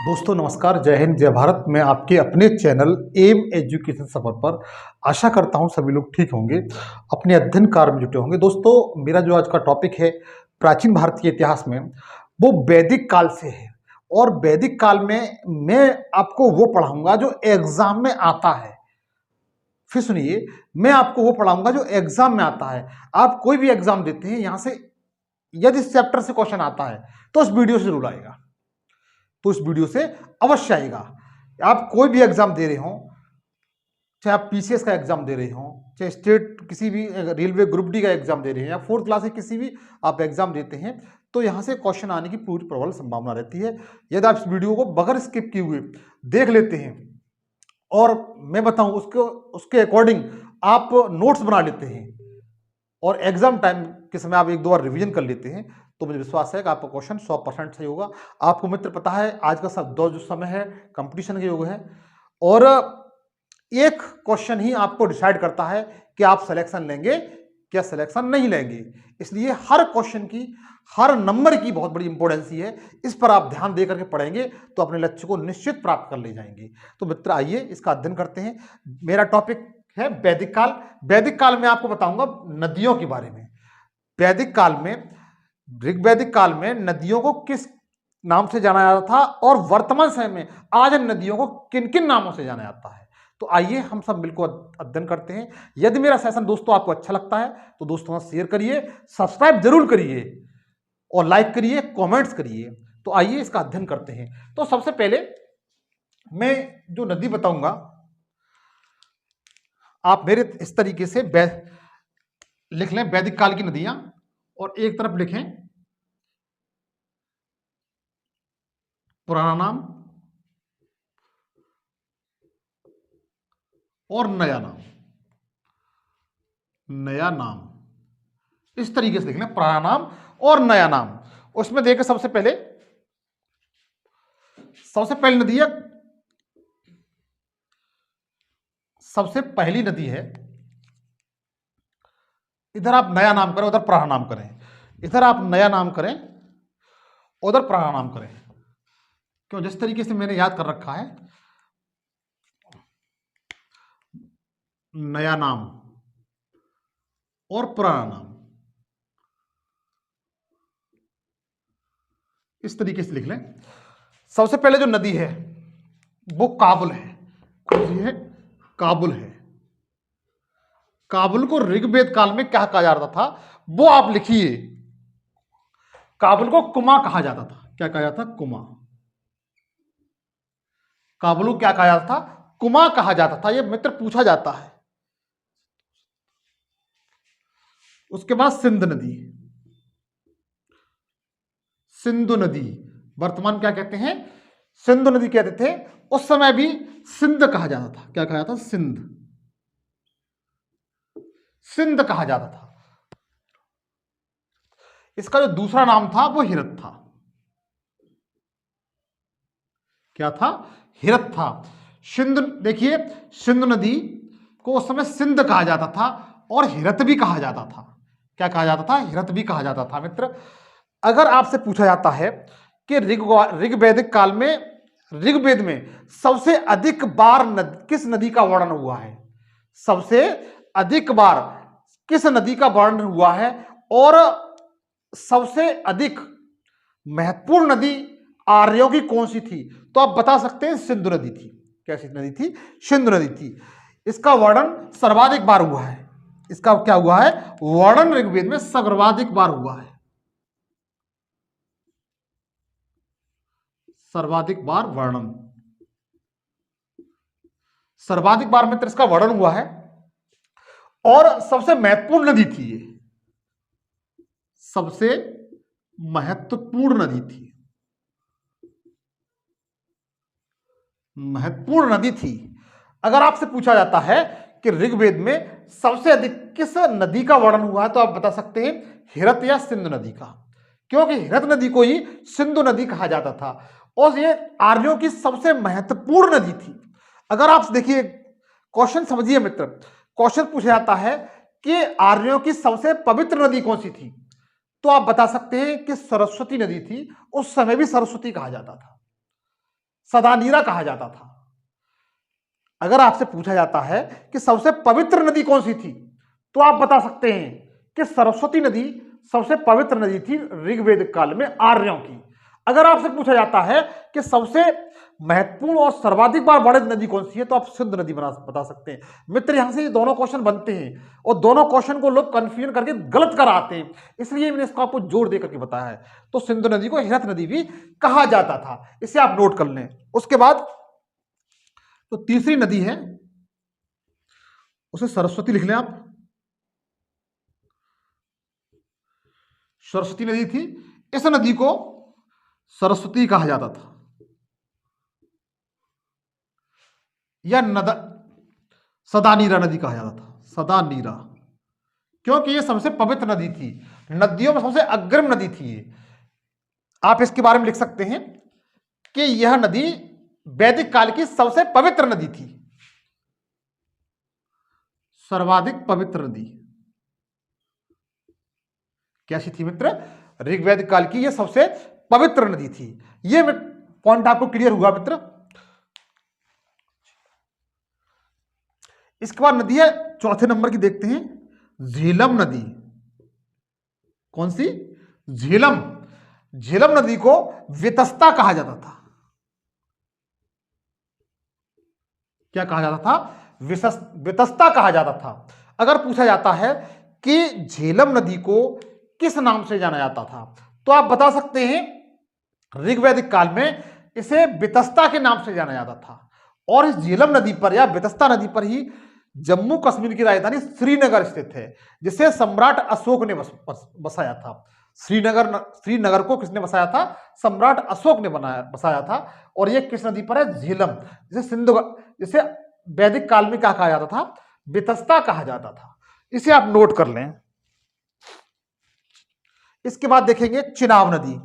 दोस्तों नमस्कार, जय हिंद जय भारत। मैं आपके अपने चैनल एम एजुकेशन सफर पर आशा करता हूं सभी लोग ठीक होंगे, अपने अध्ययन कार्य में जुटे होंगे। दोस्तों मेरा जो आज का टॉपिक है प्राचीन भारत के इतिहास में, वो वैदिक काल से है। और वैदिक काल में मैं आपको वो पढ़ाऊंगा जो एग्जाम में आता है। फिर सुनिए, मैं आपको वो पढ़ाऊंगा जो एग्जाम में आता है। आप कोई भी एग्जाम देते हैं, यहां से यदि इस चैप्टर से क्वेश्चन आता है तो उस वीडियो से जरूर आएगा, तो इस वीडियो से अवश्य आएगा। आप कोई भी एग्जाम दे रहे हो, चाहे आप पीसीएस का एग्जाम दे रहे हो, चाहे स्टेट किसी भी रेलवे ग्रुप डी का एग्जाम दे रहे हैं, या फोर्थ क्लास के किसी भी आप एग्जाम देते हैं, तो यहां से क्वेश्चन आने की पूरी प्रबल संभावना रहती है यदि आप इस वीडियो को बगैर स्किप किए हुए देख लेते हैं और मैं बताऊं उसके अकॉर्डिंग आप नोट्स बना लेते हैं और एग्जाम टाइम के समय आप एक दो बार रिवीजन कर लेते हैं, तो मुझे विश्वास है कि आपका क्वेश्चन 100% सही होगा। आपको मित्र पता है आज का सब जो समय है कंपटीशन के युग है, और एक क्वेश्चन ही आपको डिसाइड करता है कि आप सिलेक्शन लेंगे क्या सिलेक्शन नहीं लेंगे। इसलिए हर क्वेश्चन की, हर नंबर की बहुत बड़ी इंपॉर्टेंस है। इस पर आप ध्यान दे करके पढ़ेंगे तो अपने लक्ष्य को निश्चित प्राप्त कर ले जाएंगे। तो मित्र आइए इसका अध्ययन करते हैं। मेरा टॉपिक है वैदिक काल। वैदिक काल में आपको बताऊंगा नदियों के बारे में। वैदिक काल में, ऋग्वैदिक काल में नदियों को किस नाम से जाना जाता था और वर्तमान समय में आज नदियों को किन किन नामों से जाना जाता है। तो आइए हम सब मिलकर अध्ययन करते हैं। यदि मेरा सेशन दोस्तों आपको अच्छा लगता है तो दोस्तों शेयर करिए, सब्सक्राइब जरूर करिए और लाइक करिए, कमेंट्स करिए। तो आइए इसका अध्ययन करते हैं। तो सबसे पहले मैं जो नदी बताऊंगा, आप मेरे इस तरीके से लिख लें वैदिक काल की नदियां, और एक तरफ लिखें पुराना नाम और नया नाम। नया नाम इस तरीके से लिख लें, पुराना नाम और नया नाम। उसमें देखिए सबसे पहली नदी है, सबसे पहली नदी है, इधर आप नया नाम करें उधर पुराना नाम करें, इधर आप नया नाम करें उधर पुराना नाम करें। क्यों? जिस तरीके से मैंने याद कर रखा है, नया नाम और पुराना नाम इस तरीके से लिख लें। सबसे पहले जो नदी है वो काबुल है। कौन सी है? काबुल है। काबुल को ऋग्वेद काल में क्या कहा जाता था वो आप लिखिए। काबुल को कुमा कहा जाता था। क्या कहा जाता था? कुमा। काबुल को क्या कहा जाता था? कुमा कहा जाता था। यह मित्र पूछा जाता है। उसके बाद सिंध नदी, सिंधु नदी, वर्तमान क्या कहते हैं? सिंधु नदी कहते थे। उस समय भी सिंध कहा जाता था। क्या कहा जाता था? सिंध। सिंध कहा जाता था। इसका जो दूसरा नाम था वो हिरत था। क्या था? हिरत था। सिंधु, देखिए सिंधु नदी को उस समय सिंध कहा जाता था और हिरत भी कहा जाता था। क्या कहा जाता था? हिरत भी कहा जाता था। मित्र अगर आपसे पूछा जाता है कि ऋग्वैदिक काल में, ऋग्वेद में सबसे अधिक बार किस नदी का वर्णन हुआ है, सबसे अधिक बार किस नदी का वर्णन हुआ है, और सबसे अधिक महत्वपूर्ण नदी आर्यों की कौन सी थी, तो आप बता सकते हैं सिंधु नदी थी। कैसी नदी थी? सिंधु नदी थी। इसका वर्णन सर्वाधिक बार हुआ है। इसका क्या हुआ है? वर्णन ऋग्वेद में सर्वाधिक बार हुआ है। सर्वाधिक बार वर्णन, सर्वाधिक बार मित्र इसका वर्णन हुआ है, और सबसे महत्वपूर्ण नदी थी ये, सबसे महत्वपूर्ण नदी थी, महत्वपूर्ण नदी थी। अगर आपसे पूछा जाता है कि ऋग्वेद में सबसे अधिक किस नदी का वर्णन हुआ है, तो आप बता सकते हैं हिरत या सिंधु नदी का, क्योंकि हिरत नदी को ही सिंधु नदी कहा जाता था और ये आर्यों की सबसे महत्वपूर्ण नदी थी। अगर आप देखिए क्वेश्चन समझिए मित्र, क्वेश्चन पूछा जाता है कि आर्यों की सबसे पवित्र नदी कौन सी थी, तो आप बता सकते हैं कि सरस्वती नदी थी। उस समय भी सरस्वती कहा जाता था। सदानीरा कहा जाता था। अगर आपसे पूछा जाता है कि सबसे पवित्र नदी कौन सी थी, तो आप बता सकते हैं कि सरस्वती नदी सबसे पवित्र नदी थी ऋग्वेदिक काल में आर्यों की। अगर आपसे पूछा जाता है कि सबसे महत्वपूर्ण और सर्वाधिक बार बढ़ित नदी कौन सी है, तो आप सिंध नदी बता सकते हैं। मित्र, यहां से ये दोनों क्वेश्चन बनते हैं और दोनों क्वेश्चन को लोग कंफ्यूजन करके गलत कराते हैं, इसलिए मैंने इसको आपको जोर देकर के बताया है। तो सिंधु नदी को हिरत नदी भी कहा जाता था, इसे आप नोट कर लें। उसके बाद तो तीसरी नदी है, उसे सरस्वती लिख लें आप। सरस्वती नदी थी, इस नदी को सरस्वती कहा जाता था, या सदानीरा नदी कहा जाता था। सदानीरा, क्योंकि यह सबसे पवित्र नदी थी, नदियों में सबसे अग्रम नदी थी ये। आप इसके बारे में लिख सकते हैं कि यह नदी वैदिक काल की सबसे पवित्र नदी थी, सर्वाधिक पवित्र नदी। कैसी थी मित्र? ऋग्वैदिक काल की यह सबसे पवित्र नदी थी। यह पॉइंट आपको क्लियर हुआ मित्र? इसके बाद नदी है चौथे नंबर की, देखते हैं, झेलम नदी। कौन सी? झेलम। झेलम नदी को वितस्ता कहा जाता था। क्या कहा जाता था? वितस्ता कहा जाता था। अगर पूछा जाता है कि झेलम नदी को किस नाम से जाना जाता था, तो आप बता सकते हैं ऋग्वैदिक काल में इसे वितस्ता के नाम से जाना जाता था। और इस झेलम नदी पर या वितस्ता नदी पर ही जम्मू कश्मीर की राजधानी श्रीनगर स्थित है, जिसे सम्राट अशोक ने बसाया था। श्रीनगर को किसने बसाया था? सम्राट अशोक ने बसाया था। और यह किस नदी पर है? झेलम, जिसे वैदिक काल में क्या कहा जाता था? वितस्ता कहा जाता था। इसे आप नोट कर लें। इसके बाद देखेंगे चिनाब नदी।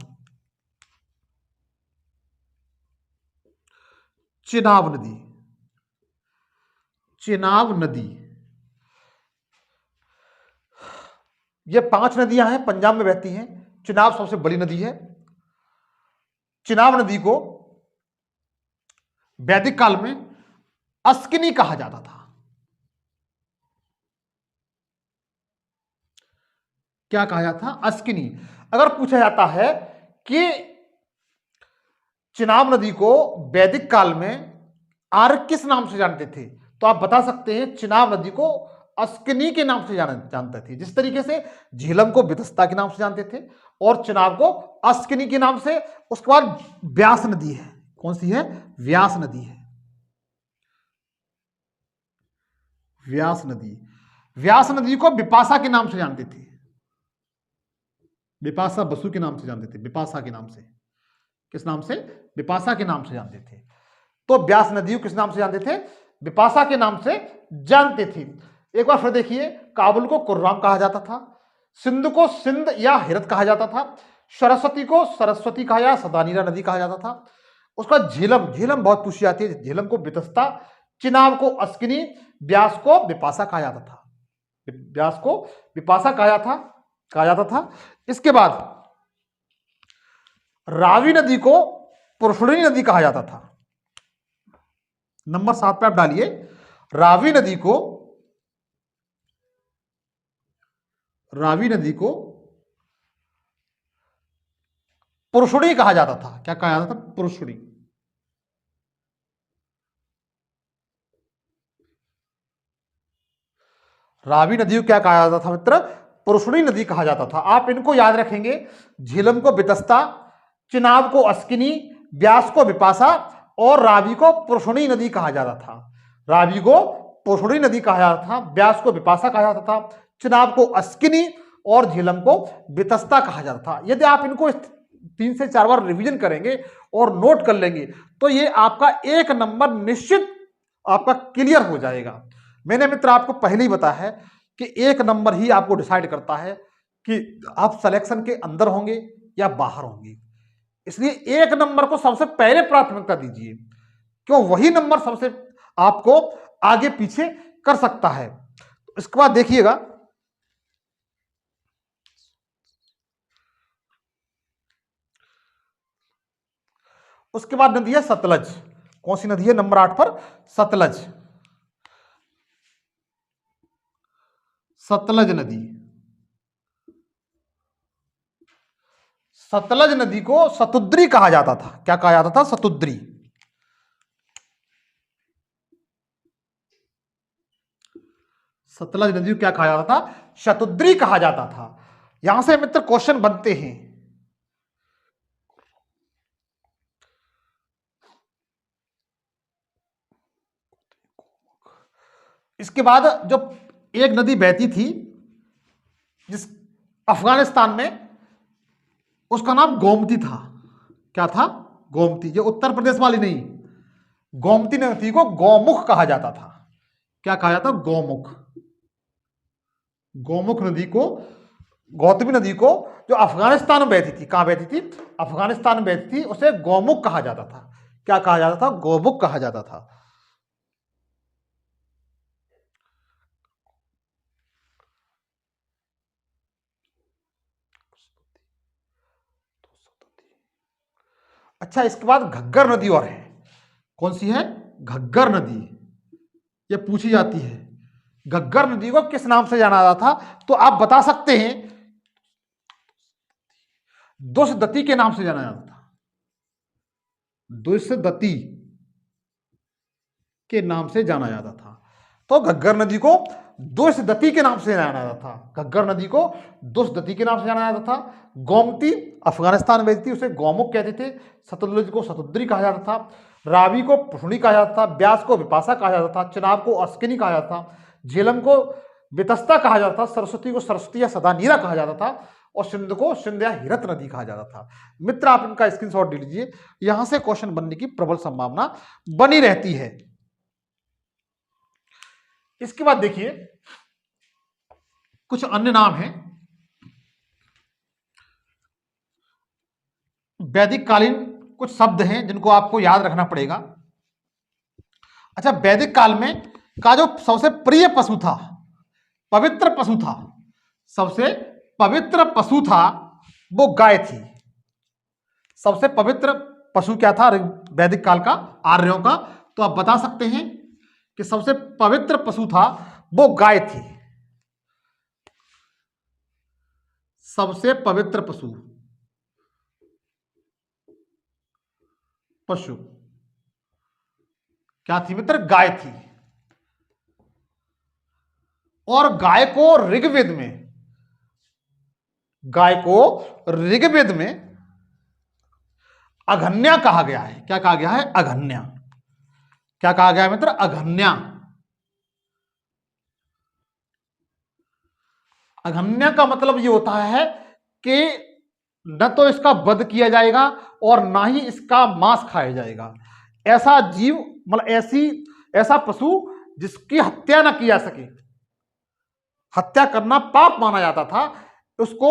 चिनाब नदी, चिनाब नदी, ये 5 नदियां हैं, पंजाब में बहती हैं। चिनाब सबसे बड़ी नदी है। चिनाब नदी को वैदिक काल में अस्किनी कहा जाता था। क्या कहा जाता था? अस्किनी। अगर पूछा जाता है कि चिनाब नदी को वैदिक काल में आर्य किस नाम से जानते थे, तो आप बता सकते हैं चिनाब नदी को अस्किनी के नाम से जानते थे। जिस तरीके से झेलम को वितस्ता के नाम से जानते थे और चिनाब को अस्किनी के नाम से। उसके बाद व्यास नदी है। कौन सी है? व्यास नदी है। व्यास नदी, व्यास नदी को विपाशा के नाम से जानते थे। विपाशा बसु के नाम से जानते थे, विपाशा के नाम से। किस नाम से? विपाशा के नाम से जानते थे। तो व्यास नदी को किस नाम से जानते थे? विपाशा के नाम से जानते थे। एक बार फिर देखिए, काबुल को कुर्राम कहा जाता था, सिंध को सिंध या हिरत कहा जाता था, सरस्वती को सरस्वती कहा या सदानीरा नदी कहा जाता था। उसका झेलम, झेलम बहुत पूछी जाती है, झेलम को वितस्ता, चिनाब को अस्किनी, व्यास को विपाशा कहा जाता था। व्यास को विपाशा कहा जाता था। इसके बाद रावी नदी को पुरुषणी नदी कहा जाता था। नंबर 7 पे आप डालिए, रावी नदी को पुरुषणी कहा जाता था। क्या कहा जाता था? पुरुषणी। रावी नदी को क्या कहा जाता था मित्र? पुरुषणी नदी कहा जाता था। आप इनको याद रखेंगे, झेलम को वितस्ता, चिनाब को अस्किनी, व्यास को विपाशा और रावी को पुरुषणी नदी कहा जाता था। रावी को पुरुषणी नदी कहा जाता था, व्यास को विपाशा कहा जाता था, चिनाब को अस्किनी और झेलम को वितस्ता कहा जाता था। यदि आप इनको 3 से 4 बार रिवीजन करेंगे और नोट कर लेंगे, तो ये आपका 1 नंबर निश्चित आपका क्लियर हो जाएगा। मैंने मित्र आपको पहले ही बताया है कि 1 नंबर ही आपको डिसाइड करता है कि आप सिलेक्शन के अंदर होंगे या बाहर होंगे। इसलिए 1 नंबर को सबसे पहले प्राथमिकता दीजिए, क्यों? वही नंबर सबसे आपको आगे पीछे कर सकता है। इसके बाद देखिएगा, उसके बाद नदी है सतलज। कौन सी नदी है नंबर 8 पर? सतलज। सतलज नदी। सतलज नदी को सतुद्री कहा जाता था। क्या कहा जाता था? सतुद्री। सतलज नदी को क्या कहा जाता था? शतुद्री कहा जाता था। यहां से मित्र क्वेश्चन बनते हैं। इसके बाद जो एक नदी बहती थी जिस अफगानिस्तान में, उसका नाम गोमती था। क्या था? गोमती। ये उत्तर प्रदेश वाली नहीं, गोमती नदी को गौमुख कहा जाता था। क्या कहा जाता? गौमुख। गौमुख नदी को, गौतमी नदी को जो अफगानिस्तान में बहती थी, कहां बहती थी? अफगानिस्तान में बहती थी, उसे गौमुख कहा जाता था। क्या कहा जाता था? गौमुख कहा जाता था। अच्छा, इसके बाद घग्गर नदी और है। कौन सी है? घग्गर नदी। ये पूछी जाती है, घग्गर नदी को किस नाम से जाना जाता था? तो आप बता सकते हैं, दुष्दती के नाम से जाना जाता था। दुष्दती के नाम से जाना जाता था। तो घग्गर नदी को दुष्दती के नाम से जाना जाता था। घग्गर नदी को दुष्दती के नाम से जाना जाता था। गोमती अफगानिस्तान में थी, उसे गौमुख कहते थे। सतलुज को सतुद्री कहा जाता था। रावी को पुष्णी कहा जाता था। ब्यास को विपाशा कहा जाता था। चिनाब को अस्किनी कहा जाता था। झेलम को वितस्ता कहा जाता था। सरस्वती को सरस्वती या सदानीरा कहा जाता था। और सिंध को सिंध या हिरत नदी कहा जाता था। मित्र, आप इनका स्क्रीनशॉट ले लीजिए, यहां से क्वेश्चन बनने की प्रबल संभावना बनी रहती है। इसके बाद देखिए कुछ अन्य नाम हैं वैदिक कालीन, कुछ शब्द हैं जिनको आपको याद रखना पड़ेगा। अच्छा, वैदिक काल में का जो सबसे प्रिय पशु था, पवित्र पशु था, सबसे पवित्र पशु था, वो गाय थी। सबसे पवित्र पशु क्या था वैदिक काल का, आर्यों का? तो आप बता सकते हैं कि सबसे पवित्र पशु था वो गाय थी। सबसे पवित्र पशु पशु क्या थी मित्र? गाय थी। और गाय को ऋग्वेद में अघन्या कहा गया है। क्या कहा गया है? अघन्या। क्या कहा गया है मित्र? अघन्या। अघन्या का मतलब यह होता है कि न तो इसका वध किया जाएगा और ना ही इसका मांस खाया जाएगा। ऐसा जीव, मतलब ऐसा पशु जिसकी हत्या न की जा सके, हत्या करना पाप माना जाता था, उसको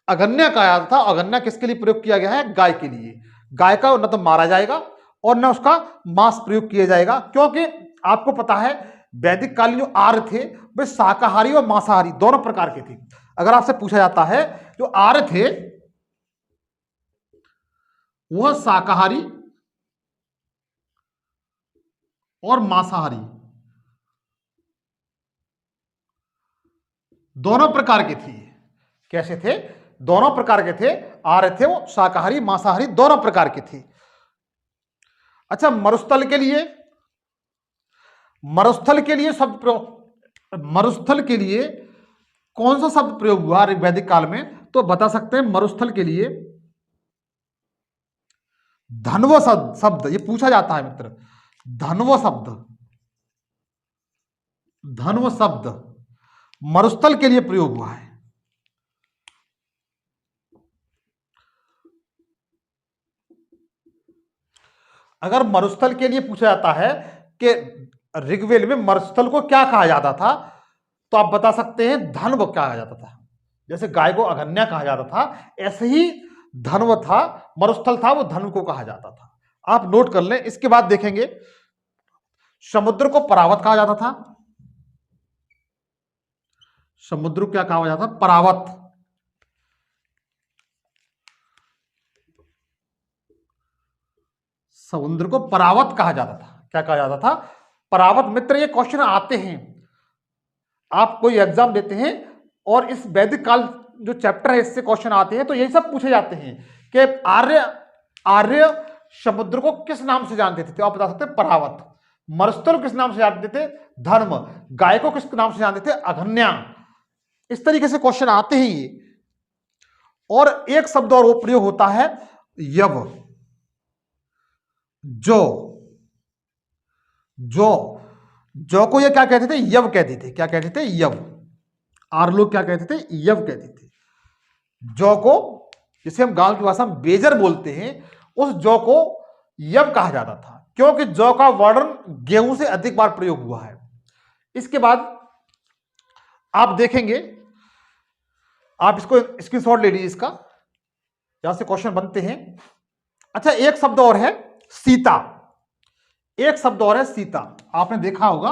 अघन्या कहा जाता था। अघन्या किसके लिए प्रयोग किया गया है? गाय के लिए। गाय का न तो मारा जाएगा और न उसका मांस प्रयोग किया जाएगा, क्योंकि आपको पता है वैदिक कालीन जो आर्य थे वे शाकाहारी और मांसाहारी दोनों प्रकार के थे। अगर आपसे पूछा जाता है जो आर्य थे वह शाकाहारी और मांसाहारी दोनों प्रकार के थे। कैसे थे? दोनों प्रकार के थे। आर्य थे वो शाकाहारी मांसाहारी दोनों प्रकार के थे। अच्छा, मरुस्थल के लिए कौन सा शब्द प्रयोग हुआ वैदिक काल में? तो बता सकते हैं मरुस्थल के लिए धन्व शब्द। ये पूछा जाता है मित्र, धन्व शब्द मरुस्थल के लिए प्रयोग हुआ है। अगर मरुस्थल के लिए पूछा जाता है कि ऋग्वेद में मरुस्थल को क्या कहा जाता था, तो आप बता सकते हैं धन्व कहा जाता था। जैसे गाय को अघन्या कहा जाता था, ऐसे ही धन्व था, मरुस्थल था, वो धन्व को कहा जाता था। आप नोट कर लें। इसके बाद देखेंगे समुद्र को परावत कहा जाता था। समुद्र को क्या कहा जाता था? परावत। समुद्र को परावत कहा जाता था। क्या कहा जाता था? परावत। मित्र, ये क्वेश्चन आते हैं, आप कोई एग्जाम देते हैं और इस वैदिक काल जो चैप्टर है इससे क्वेश्चन आते हैं, तो यही सब पूछे जाते हैं कि आर्य समुद्र को किस नाम से जानते थे? तो आप बता सकते हैं परावत। मरुस्थल किस नाम से जानते थे? धर्म। गाय को किस नाम से जानते थे? अघन्या। इस तरीके से क्वेश्चन आते हैं ये। और एक शब्द और वो प्रयोग होता है यव। जो को ये क्या कहते थे? यव कहते थे। क्या कहते थे? यव। आर लोग क्या कहते थे? यव कहते थे। जौ को, जिसे हम गांव की भाषा में बेजर बोलते हैं, उस जौ को यव कहा जाता था, क्योंकि जौ का वर्णन गेहूं से अधिक बार प्रयोग हुआ है। इसके बाद आप देखेंगे, आप इसको स्क्रीनशॉट ले लीजिए इसका, यहां से क्वेश्चन बनते हैं। अच्छा, एक शब्द और है सीता। एक शब्द और है सीता। आपने देखा होगा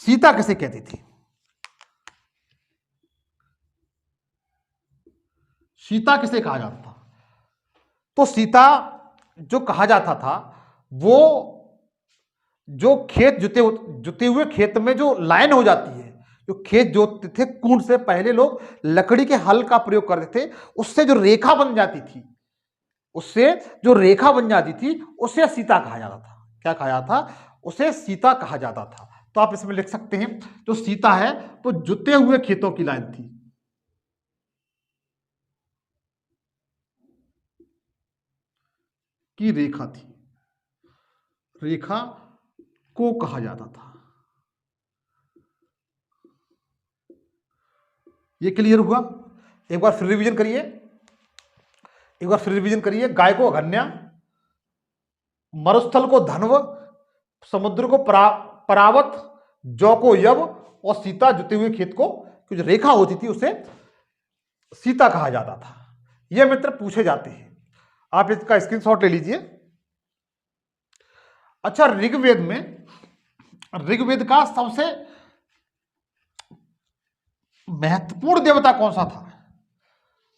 सीता किसे कहती थी? सीता किसे कहा जाता था? तो सीता जो कहा जाता था, वो जो खेत जुते हुए खेत में जो लाइन हो जाती है, जो खेत जोतते थे कूंड से, पहले लोग लकड़ी के हल का प्रयोग करते थे, उससे जो रेखा बन जाती थी, उसे सीता कहा जाता था। क्या कहा जाता था? उसे सीता कहा जाता था। तो आप इसमें लिख सकते हैं, जो सीता है वो जुते हुए खेतों की लाइन थी। की रेखा थी, रेखा को कहा जाता था। ये क्लियर हुआ? एक बार फिर रिवीजन करिए। गाय को अघन्या, मरुस्थल को धन्व, समुद्र को परावत, जौ को यव, और सीता जुते हुए खेत को जो रेखा होती थी उसे सीता कहा जाता था। ये मित्र पूछे जाते हैं, आप इसका स्क्रीनशॉट ले लीजिए। अच्छा, ऋग्वेद का सबसे महत्वपूर्ण देवता कौन सा था?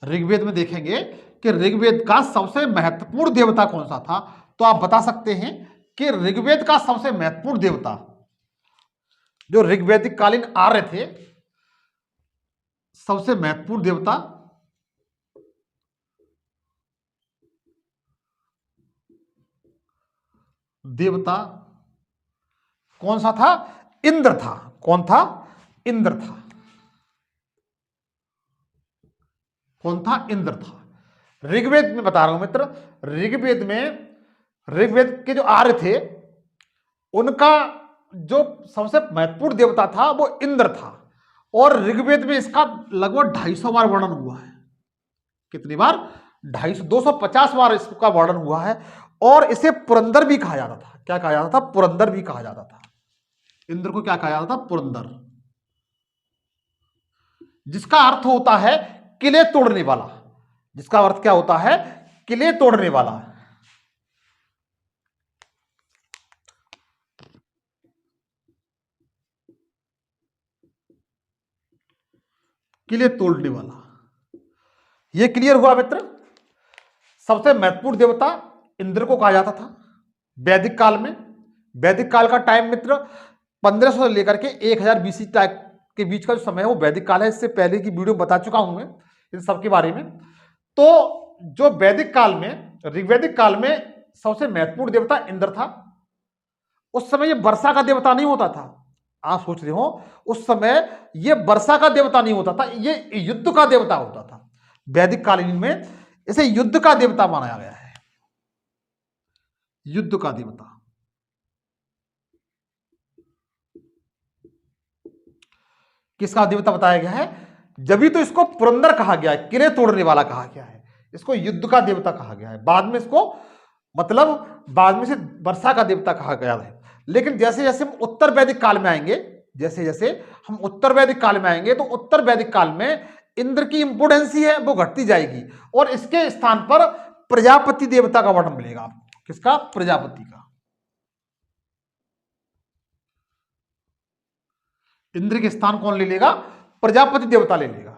ऋग्वेद में देखेंगे कि ऋग्वेद का सबसे महत्वपूर्ण देवता कौन सा था, तो आप बता सकते हैं कि ऋग्वेद का सबसे महत्वपूर्ण देवता, जो ऋग्वैदिक कालीन आर्य थे, सबसे महत्वपूर्ण देवता कौन सा था? इंद्र था। कौन था? इंद्र था। कौन था? इंद्र था। ऋग्वेद में बता रहा हूं मित्र, ऋग्वेद के जो आर्य थे, उनका जो सबसे महत्वपूर्ण देवता था वो इंद्र था। और ऋग्वेद में इसका लगभग 250 बार वर्णन हुआ है। कितनी बार? 250 बार इसका वर्णन हुआ है। और इसे पुरंदर भी कहा जाता था। क्या कहा जाता था? पुरंदर भी कहा जाता था। इंद्र को क्या कहा जाता था? पुरंदर, जिसका अर्थ होता है किले तोड़ने वाला। जिसका अर्थ क्या होता है? किले तोड़ने वाला। किले तोड़ने वाला। यह क्लियर हुआ मित्र? सबसे महत्वपूर्ण देवता इंद्र को कहा जाता था वैदिक काल में। वैदिक काल का टाइम मित्र 1500 से लेकर के 1000 बीसी के बीच का जो समय है वो वैदिक काल है। इससे पहले की वीडियो बता चुका हूं मैं इन सब के बारे में। तो जो वैदिक काल में, ऋग्वैदिक काल में सबसे महत्वपूर्ण देवता इंद्र था। उस समय ये वर्षा का देवता नहीं होता था। आप सोच रहे हो, उस समय ये वर्षा का देवता नहीं होता था, ये युद्ध का देवता होता था। वैदिक कालीन में इसे युद्ध का देवता माना गया है। युद्ध का देवता। किसका देवता बताया गया है? जब भी तो इसको पुरंदर कहा गया है, किले तोड़ने वाला कहा गया है। इसको युद्ध का देवता कहा गया है। बाद में इसको बाद में से वर्षा का देवता कहा गया है। लेकिन जैसे जैसे हम उत्तर वैदिक काल में आएंगे, तो उत्तर वैदिक काल में इंद्र की इंपोर्टेंस है वो घटती जाएगी और इसके स्थान पर प्रजापति देवता का वर्णन मिलेगा आपको। किसका? प्रजापति का। इंद्र के स्थान कौन ले लेगा? प्रजापति देवता ले लेगा।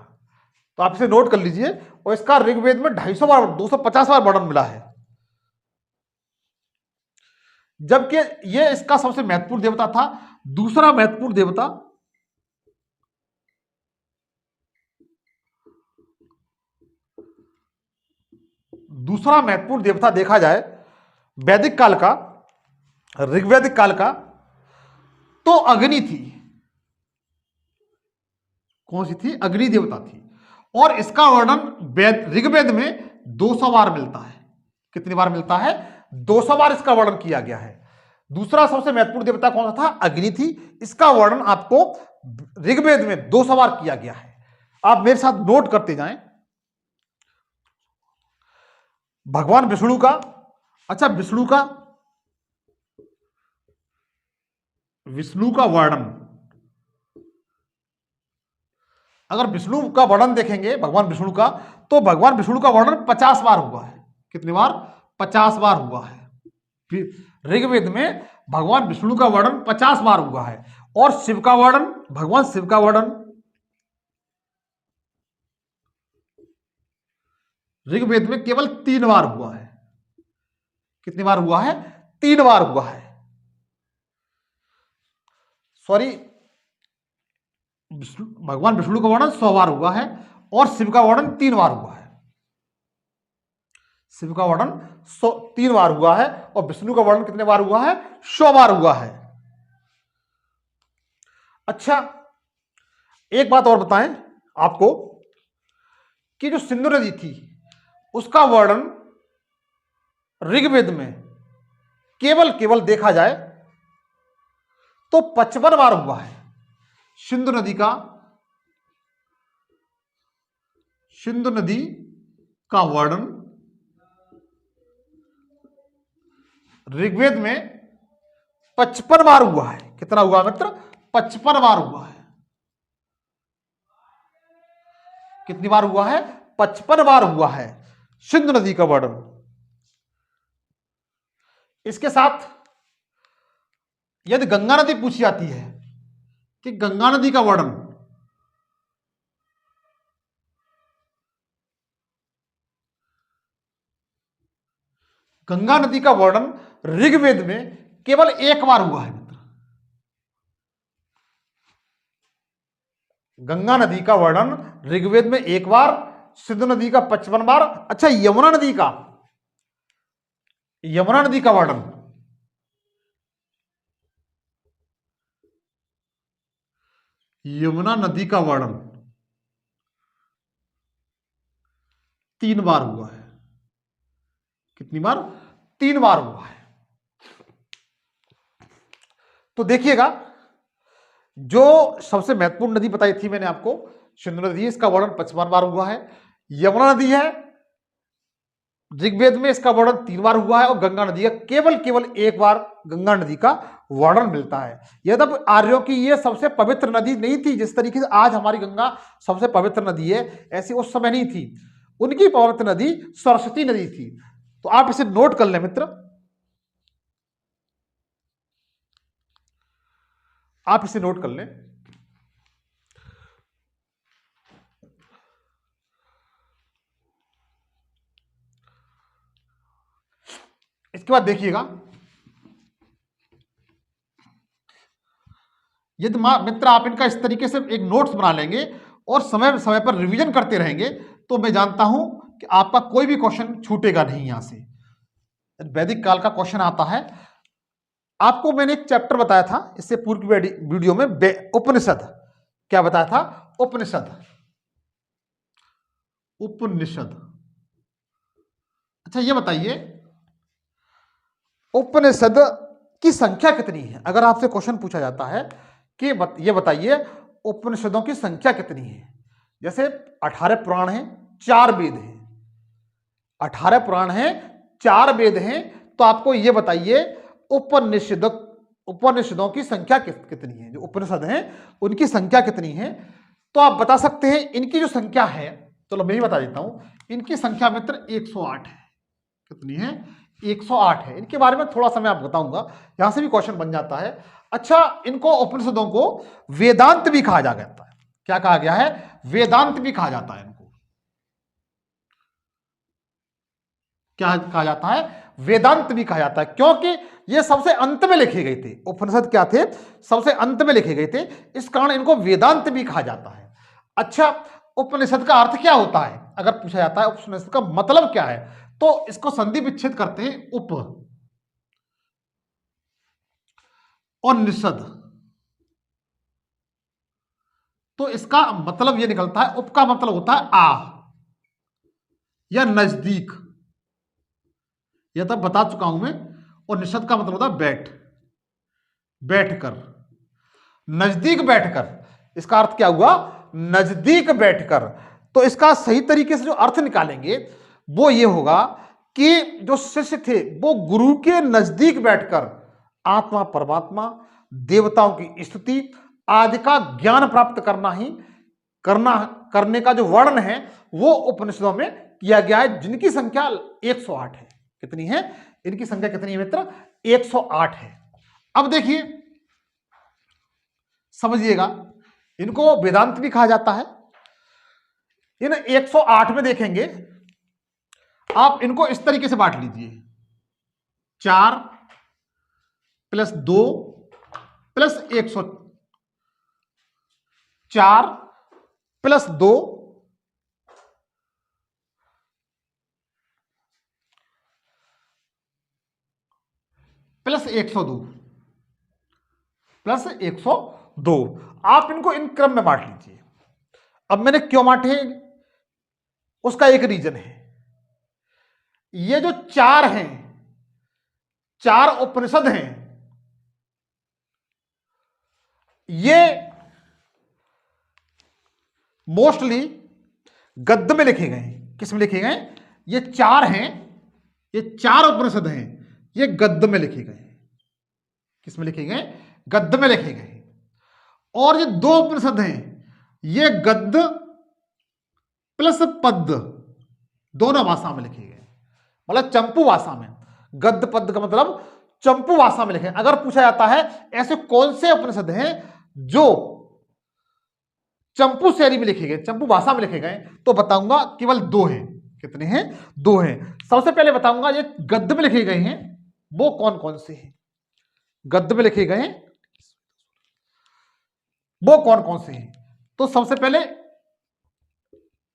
तो आप इसे नोट कर लीजिए। और इसका ऋग्वेद में 250 बार 250 बार वर्णन मिला है। जबकि ये इसका सबसे महत्वपूर्ण देवता था। दूसरा महत्वपूर्ण देवता देखा जाए वैदिक काल का, ऋग्वैदिक काल का, तो अग्नि थी। कौन सी थी? अग्नि देवता थी। और इसका वर्णन ऋग्वेद में 200 बार मिलता है। कितनी बार मिलता है? 200 बार इसका वर्णन किया गया है। दूसरा सबसे महत्वपूर्ण देवता कौन सा था? अग्नि थी। इसका वर्णन आपको ऋग्वेद में 200 बार किया गया है। आप मेरे साथ नोट करते जाएं। भगवान विष्णु का, अच्छा विष्णु का वर्णन, अगर विष्णु का वर्णन देखेंगे भगवान विष्णु का, तो भगवान विष्णु का वर्णन 50 बार हुआ है। कितनी बार? 50 बार हुआ है। ऋग्वेद में भगवान विष्णु का वर्णन 50 बार हुआ है। और शिव का वर्णन, भगवान शिव का वर्णन ऋग्वेद में केवल 3 बार हुआ है। कितनी बार हुआ है? 3 बार हुआ है। सॉरी, भगवान विष्णु का वर्णन 100 बार हुआ है और शिव का वर्णन 3 बार हुआ है। शिव का वर्णन 3 बार हुआ है और विष्णु का वर्णन कितने बार हुआ है? 100 बार हुआ है। अच्छा, एक बात और बताएं आपको कि जो सिंधु नदी थी उसका वर्णन ऋग्वेद में केवल देखा जाए तो 55 बार हुआ है। सिंधु नदी का वर्णन ऋग्वेद में 55 बार हुआ है। कितना हुआ मित्र? 55 बार हुआ है। कितनी बार हुआ है? 55 बार हुआ है सिंधु नदी का वर्णन। इसके साथ यदि गंगा नदी पूछी जाती है कि गंगा नदी का वर्णन, गंगा नदी का वर्णन ऋग्वेद में केवल 1 बार हुआ है मित्र। गंगा नदी का वर्णन ऋग्वेद में 1 बार, सिंधु नदी का 55 बार। अच्छा, यमुना नदी का वर्णन यमुना नदी का वर्णन 3 बार हुआ है। कितनी बार? 3 बार हुआ है। तो देखिएगा, जो सबसे महत्वपूर्ण नदी बताई थी मैंने आपको, सिंधु नदी, इसका वर्णन 55 बार हुआ है। यमुना नदी है, ऋग्वेद में इसका वर्णन 3 बार हुआ है। और गंगा नदी का केवल 1 बार गंगा नदी का वर्णन मिलता है। यद्यपि आर्यों की यह सबसे पवित्र नदी नहीं थी। जिस तरीके से आज हमारी गंगा सबसे पवित्र नदी है, ऐसी उस समय नहीं थी। उनकी पवित्र नदी सरस्वती नदी थी। तो आप इसे नोट कर लें मित्र, आप इसे नोट कर लें। इसके बाद देखिएगा, यदि मित्र आप इनका इस तरीके से एक नोट्स बना लेंगे और समय समय पर रिवीजन करते रहेंगे, तो मैं जानता हूं कि आपका कोई भी क्वेश्चन छूटेगा नहीं। यहां से वैदिक काल का क्वेश्चन आता है। आपको मैंने एक चैप्टर बताया था इससे पूर्व की वीडियो में, उपनिषद। क्या बताया था? उपनिषद। अच्छा, ये बताइए उपनिषद की संख्या कितनी है? अगर आपसे क्वेश्चन पूछा जाता है कि ये बताइए उपनिषदों की संख्या कितनी है। जैसे 18 पुराण हैं, 4 वेद हैं। 18 पुराण हैं, 4 वेद हैं। तो आपको ये बताइए उपनिषदों की संख्या कितनी है। जो उपनिषद हैं उनकी संख्या कितनी है? तो आप बता सकते हैं इनकी जो संख्या है, चलो मैं ही बता देता हूं। इनकी संख्या मित्र 108 है। कितनी है? 108 है। इनके बारे में थोड़ा सा मैं आपको बताऊंगा, यहां से भी क्वेश्चन बन जाता है। अच्छा, इनको उपनिषदों को वेदांत भी कहा जाता है। क्या कहा गया है? वेदांत भी कहा जाता है। इनको क्या कहा जाता है? वेदांत भी कहा जाता है, क्योंकि ये सबसे अंत में लिखे गए थे। उपनिषद क्या थे? सबसे अंत में लिखे गए थे, इस कारण इनको वेदांत भी कहा जाता है। अच्छा, उपनिषद का अर्थ क्या होता है? अगर पूछा जाता है उपनिषद का मतलब क्या है, तो इसको संधि विच्छेद करते हैं उप और निषद। तो इसका मतलब यह निकलता है, उप का मतलब होता है आ या नजदीक, यह तो बता चुका हूं मैं। और निषद का मतलब होता है बैठ, बैठकर, नजदीक बैठकर। इसका अर्थ क्या हुआ? नजदीक बैठकर। तो इसका सही तरीके से जो अर्थ निकालेंगे वो ये होगा कि जो शिष्य थे वो गुरु के नजदीक बैठकर आत्मा, परमात्मा, देवताओं की स्तुति आदि का ज्ञान प्राप्त करने का जो वर्णन है वो उपनिषदों में किया गया है, जिनकी संख्या 108 है। कितनी है? इनकी संख्या कितनी है मित्र? 108 है। अब देखिए, समझिएगा, इनको वेदांत भी कहा जाता है। इन 108 में देखेंगे आप, इनको इस तरीके से बांट लीजिए, 4 + 2 + 100, 4 + 2 + 102 + 102। आप इनको इन क्रम में बांट लीजिए। अब मैंने क्यों बांटे, उसका एक रीजन है। ये जो 4 हैं, 4 उपनिषद हैं, ये मोस्टली गद्य में लिखे गए हैं। किस में लिखे गए? ये 4 हैं, ये 4 उपनिषद हैं, ये गद्य में लिखे गए हैं। किस में लिखे गए? गद्य में लिखे गए। और ये 2 उपनिषद हैं, ये गद्य प्लस पद्य दोनों भाषा में लिखे गए, मतलब चंपू भाषा में। गद्य पद्य का मतलब चंपू भाषा में लिखे। अगर पूछा जाता है ऐसे कौन से उपनिषद हैं जो चंपू शैली में लिखे गए, चंपू भाषा में लिखे गए, तो बताऊंगा केवल 2 हैं। कितने हैं? 2 हैं। सबसे पहले बताऊंगा ये गद्य में लिखे गए हैं वो कौन कौन से हैं। गद्य में लिखे गए हैं वो कौन कौन से हैं? तो सबसे पहले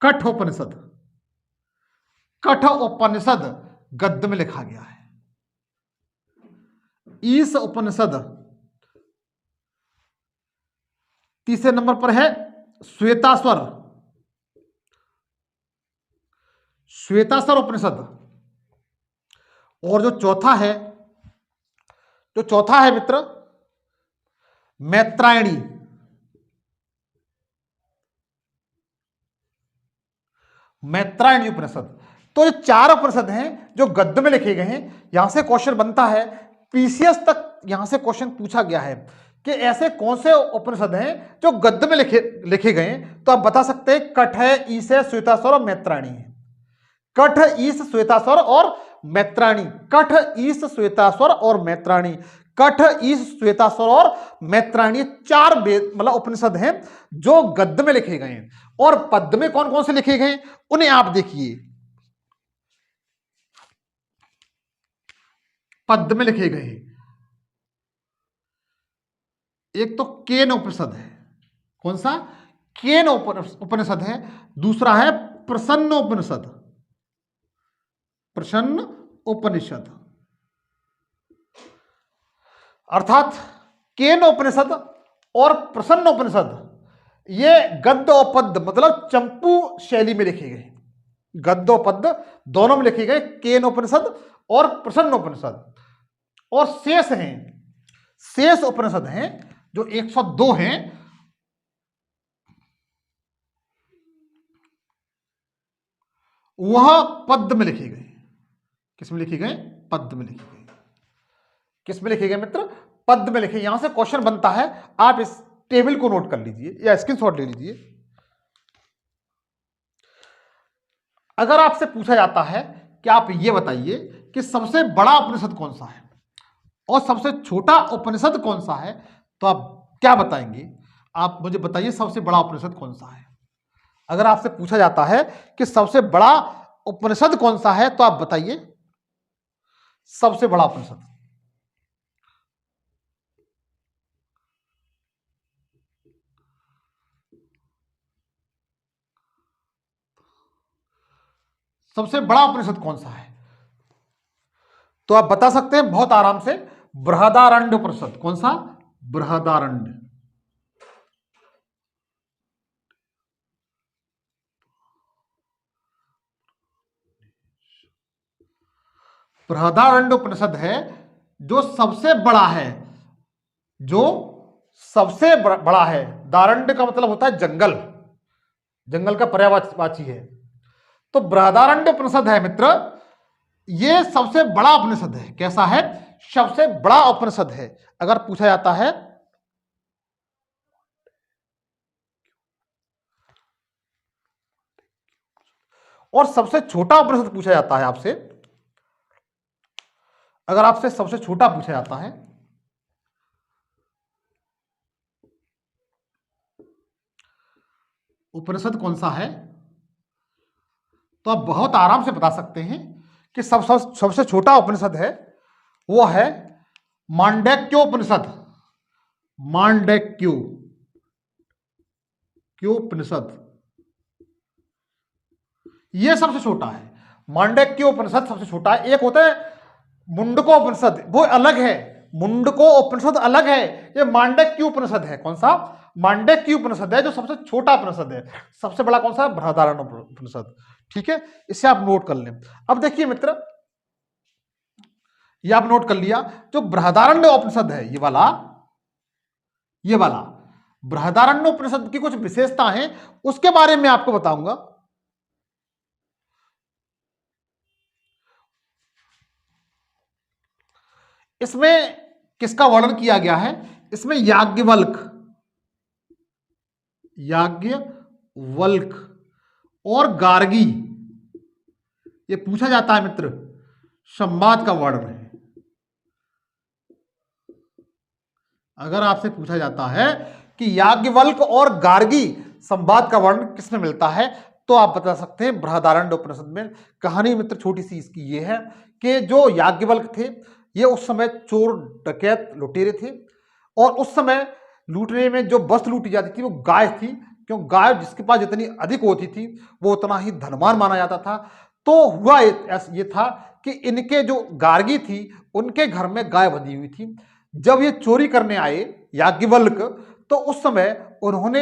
कठोपनिषद। कठोपनिषद गद्य में लिखा गया है। ईश उपनिषद तीसरे नंबर पर है। श्वेताश्वर, श्वेताश्वर उपनिषद। और जो चौथा है मित्र, मैत्रायणी। मैत्रायणी उपनिषद। तो ये 4 उपनिषद हैं जो गद्य में लिखे गए हैं। यहां से क्वेश्चन बनता है, पीसीएस तक यहां से क्वेश्चन पूछा गया है कि ऐसे कौन से उपनिषद हैं जो गद्य में लिखे गए हैं। तो आप बता सकते हैं कठ है, ईश है, श्वेताश्वर और मैत्रायणी है। कठ, ईश, श्वेताश्वर और मैत्रायणी। कठ, ईश, श्वेताश्वर और मैत्रायणी। कठ, ईश, श्वेताश्वर और मैत्रायणी 4 वेद मतलब उपनिषद हैं जो गद्य में लिखे गए हैं। और पद्य में कौन कौन से लिखे गए उन्हें आप देखिए। पद्य में लिखे गए एक तो केन उपनिषद है। कौन सा? केन उपनिषद है। दूसरा है प्रसन्न उपनिषद। प्रसन्न उपनिषद अर्थात केन उपनिषद और प्रसन्न उपनिषद, ये गद्य और पद्य मतलब चंपू शैली में लिखे गए। गद्य और पद्य दोनों में लिखे गए, केन उपनिषद और प्रसन्न उपनिषद। और शेष उपनिषद हैं जो 102 हैं, वह पद्य में लिखे गए। किस में लिखे गए? पद्य में लिखे गए। किस में लिखे गए मित्र? पद्य में लिखे। यहां से क्वेश्चन बनता है, आप इस टेबल को नोट कर लीजिए या स्क्रीनशॉट ले लीजिए। अगर आपसे पूछा जाता है कि आप ये बताइए कि सबसे बड़ा उपनिषद कौन सा है और सबसे छोटा उपनिषद कौन सा है, तो आप क्या बताएंगे? आप मुझे बताइए सबसे बड़ा उपनिषद कौन सा है। अगर आपसे पूछा जाता है कि सबसे बड़ा उपनिषद कौन सा है, तो आप बताइए सबसे बड़ा उपनिषद। सबसे बड़ा उपनिषद कौन सा है? तो आप बता सकते हैं बहुत आराम से, बृहदारण्य उपनिषद। कौन सा? बृहदारण्य। बृहदारण्य उपनिषद है जो सबसे बड़ा है, जो सबसे बड़ा है। दारण्य का मतलब होता है जंगल, जंगल का पर्यायवाची है। तो बृहदारण्य उपनिषद है मित्र, ये सबसे बड़ा उपनिषद है। कैसा है? सबसे बड़ा उपनिषद है। अगर पूछा जाता है और सबसे छोटा उपनिषद पूछा जाता है आपसे, अगर आपसे सबसे छोटा पूछा जाता है, उपनिषद कौन सा है, तो आप बहुत आराम से बता सकते हैं कि सबसे छोटा उपनिषद है वो है मांडक्योपनिषद। मांडक्योपनिषद ये सबसे छोटा है। मांडक्योपनिषद सबसे छोटा है। एक होता है मुंडकोपनिषद, वो अलग है। मुंडकोपनिषद अलग है, ये मांडक्योपनिषद है। कौन सा? मांडक्योपनिषद है जो सबसे छोटा उपनिषद है। सबसे बड़ा कौन सा? बृहदारण्य उपनिषद। ठीक है, इसे आप नोट कर लें। अब देखिए मित्र, ये आप नोट कर लिया, जो बृहदारण्य उपनिषद है ये वाला बृहदारण्य उपनिषद की कुछ विशेषता है, उसके बारे में आपको बताऊंगा। इसमें किसका वर्णन किया गया है? इसमें याज्ञवल्क्य और गार्गी, ये पूछा जाता है मित्र, संवाद का वर्णन है। अगर आपसे पूछा जाता है कि याज्ञवल्क्य और गार्गी संवाद का वर्णन किसमें मिलता है, तो आप बता सकते हैं बृहदारण्य उपनिषद में। कहानी मित्र छोटी सी इसकी ये है कि जो याज्ञवल्क्य थे, ये उस समय चोर डकैत लुटेरे थे, और उस समय लूटने में जो वस्तु लूटी जाती थी वो गाय थी, क्यों? गाय जिसके पास जितनी अधिक होती थी वो उतना ही धनवान माना जाता था। तो हुआ ये था कि इनके जो गार्गी थी उनके घर में गाय बंधी हुई थी। जब ये चोरी करने आए याज्ञवल्क्य, तो उस समय उन्होंने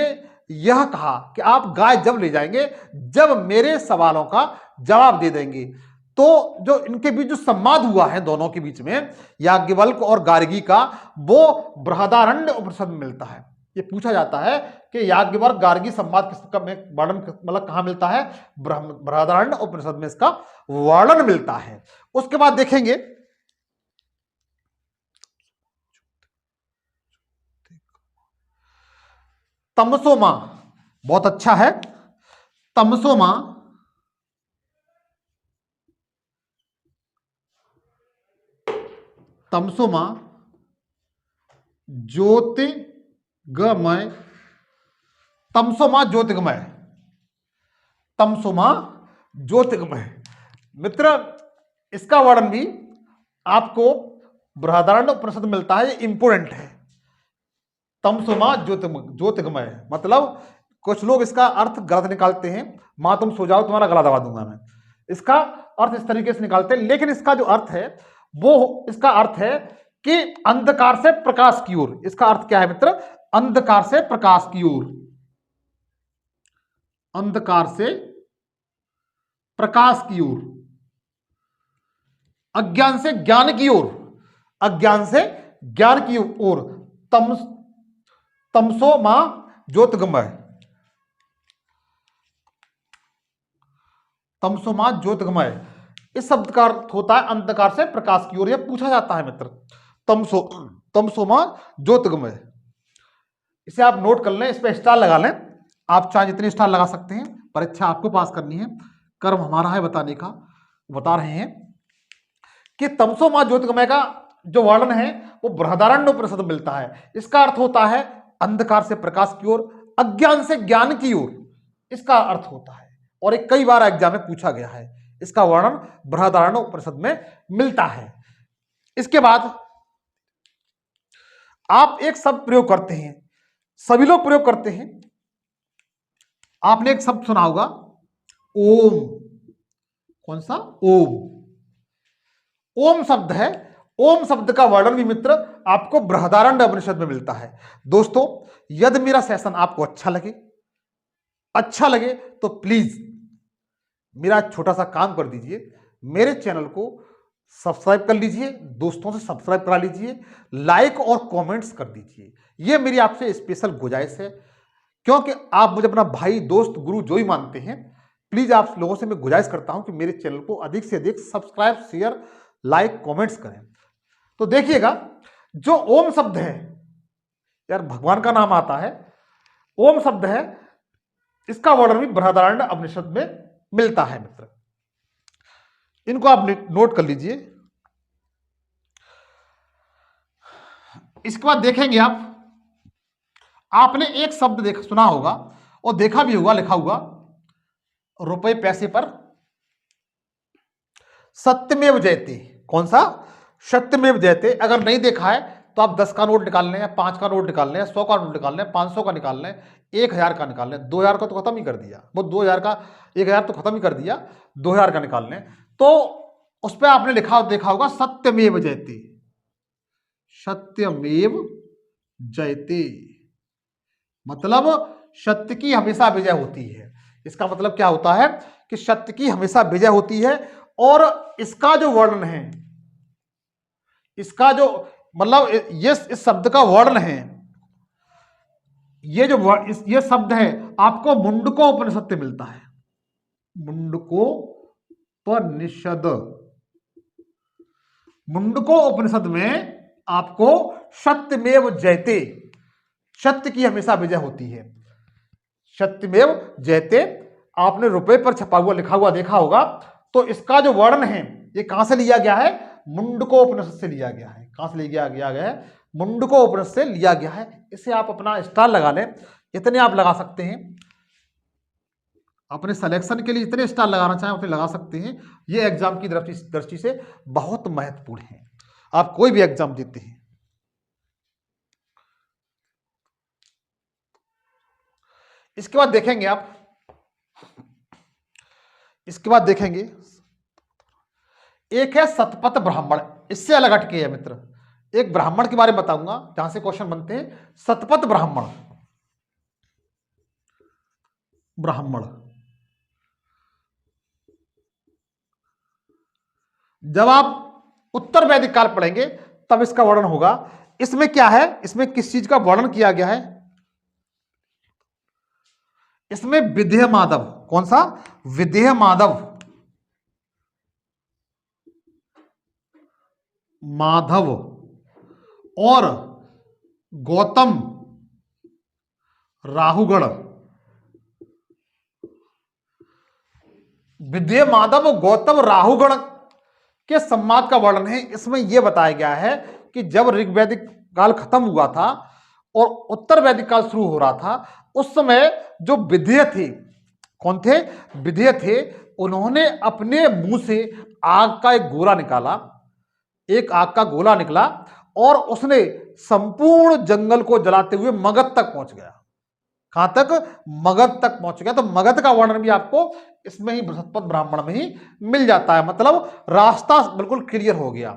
यह कहा कि आप गाय जब ले जाएंगे जब मेरे सवालों का जवाब दे देंगे। तो जो इनके बीच जो संवाद हुआ है दोनों के बीच में, याज्ञवल्क्य और गार्गी का, वो बृहदारण्य उपनिषद में मिलता है। ये पूछा जाता है कि याज्ञवल्क्य गार्गी संवाद किसका वर्णन मतलब कहां मिलता है? बृहदारण्य उपनिषद में इसका वर्णन मिलता है। उसके बाद देखेंगे तमसोमा, बहुत अच्छा है। तमसोमा ज्योतिर्गमय, तमसोमा ज्योतिर्गमय। मित्र इसका वर्णन भी आपको बृहदारण्य उपनिषद मिलता है, ये इंपोर्टेंट है। तमसोमा ज्योतिर्गमय मतलब कुछ लोग इसका अर्थ गलत निकालते हैं, मां तुम सो जाओ तुम्हारा गला दबा दूंगा मैं, इसका अर्थ इस तरीके से निकालते हैं। लेकिन इसका जो अर्थ है वो, इसका अर्थ है कि अंधकार से प्रकाश की ओर। इसका अर्थ क्या है मित्र? अंधकार से प्रकाश की ओर, अंधकार से प्रकाश की ओर, अज्ञान से ज्ञान की ओर, अज्ञान से ज्ञान की ओर। तमसो मां ज्योतिर्गमय, तमसो मां ज्योतिर्गमय, इस शब्द का अर्थ होता है अंधकार से प्रकाश की ओर। यह पूछा जाता है मित्र, तमसो मां ज्योतिर्गमय। इसे आप नोट कर लें, इस पर स्टार लगा लें। आप चाहे जितने स्टार लगा सकते हैं, परीक्षा आपको पास करनी है, कर्म हमारा है बताने का। बता रहे हैं कि तमसो मां ज्योतिर्गमय का जो वर्णन है वो बृहदारण्य उपनिषद में मिलता है। इसका अर्थ होता है अंधकार से प्रकाश की ओर, अज्ञान से ज्ञान की ओर, इसका अर्थ होता है। और एक कई बार एग्जाम में पूछा गया है, इसका वर्णन बृहदारण्य उपनिषद में मिलता है। इसके बाद आप एक शब्द प्रयोग करते हैं, सभी लोग प्रयोग करते हैं। आपने एक शब्द सुना होगा ओम। कौन सा? ओम। ओम शब्द है। ओम शब्द का वर्णन भी मित्र आपको बृहदारण्यक उपनिषद में मिलता है। दोस्तों, यदि मेरा सेशन आपको अच्छा लगे तो प्लीज मेरा छोटा सा काम कर दीजिए, मेरे चैनल को सब्सक्राइब कर लीजिए, दोस्तों से सब्सक्राइब करा लीजिए, लाइक और कमेंट्स कर दीजिए। यह मेरी आपसे स्पेशल गुजारिश है, क्योंकि आप मुझे अपना भाई, दोस्त, गुरु जो ही मानते हैं। प्लीज आप लोगों से मैं गुजारिश करता हूं कि मेरे चैनल को अधिक से अधिक सब्सक्राइब, शेयर, लाइक, कमेंट्स करें। तो देखिएगा, जो ओम शब्द है, यार भगवान का नाम आता है, ओम शब्द है, इसका वर्णन भी बृहदारण्यक उपनिषद में मिलता है मित्र। इनको आप नोट कर लीजिए। इसके बाद देखेंगे आपने एक शब्द सुना होगा और देखा भी होगा, लिखा हुआ रुपए पैसे पर सत्यमेव जयते। कौन सा? सत्यमेव जयते। अगर नहीं देखा है तो आप 10 का नोट निकाल लें, 5 का नोट निकाल लें, 100 का नोट निकाल लें, 500 का निकाल लें, 1000 का निकाल लें। 2000 का तो खत्म ही कर दिया, वो 2000 का, 1000 तो खत्म ही कर दिया, 2000 का निकाल लें। तो उस पर आपने देखा होगा सत्यमेव जयते। सत्यमेव जयते मतलब सत्य की हमेशा विजय होती है। इसका मतलब क्या होता है कि सत्य की हमेशा विजय होती है। और इसका जो वर्णन है, इसका जो मतलब ये इस शब्द का वर्णन है, ये शब्द है आपको मुंडकोपनिषद से मिलता है। मुंडकोपनिषद, मुंडकोपनिषद में आपको सत्यमेव जयते, सत्य की हमेशा विजय होती है। सत्यमेव जयते आपने रुपए पर छपा हुआ, लिखा हुआ देखा होगा। तो इसका जो वर्णन है ये कहां से लिया गया है? मुंडकोपनिषद से लिया गया है। कहां से लिया गया है? मुंडकोपनिषद से लिया गया है। इसे आप अपना स्टार लगा लें, इतने आप लगा सकते हैं। अपने सिलेक्शन के लिए इतने स्टार लगाना चाहें उतने लगा सकते हैं। ये एग्जाम की दृष्टि से बहुत महत्वपूर्ण है। आप कोई भी एग्जाम देते हैं, इसके बाद देखेंगे इसके बाद देखेंगे एक है शतपथ ब्राह्मण। इससे अलग हटके है मित्र। एक ब्राह्मण के बारे में बताऊंगा जहां से क्वेश्चन बनते हैं। शतपथ ब्राह्मण, जब आप उत्तर वैदिक काल पढ़ेंगे तब इसका वर्णन होगा। इसमें क्या है? इसमें किस चीज का वर्णन किया गया है? इसमें विदेह माधव। कौन सा? विदेह माधव, और गौतम राहुगण, विदेह माधव और गौतम राहुगण के संवाद का वर्णन है। इसमें यह बताया गया है कि जब ऋग्वैदिक काल खत्म हुआ था और उत्तर वैदिक काल शुरू हो रहा था, उस समय जो विदेह थे, कौन थे? विदेह थे। उन्होंने अपने मुंह से आग का एक गोला निकाला, एक आग का गोला निकला और उसने संपूर्ण जंगल को जलाते हुए मगध तक पहुंच गया। कहां तक? मगध तक पहुंच गया। तो मगध का वर्णन भी आपको इसमें ही शतपथ ब्राह्मण में ही मिल जाता है। मतलब रास्ता बिल्कुल क्लियर हो गया,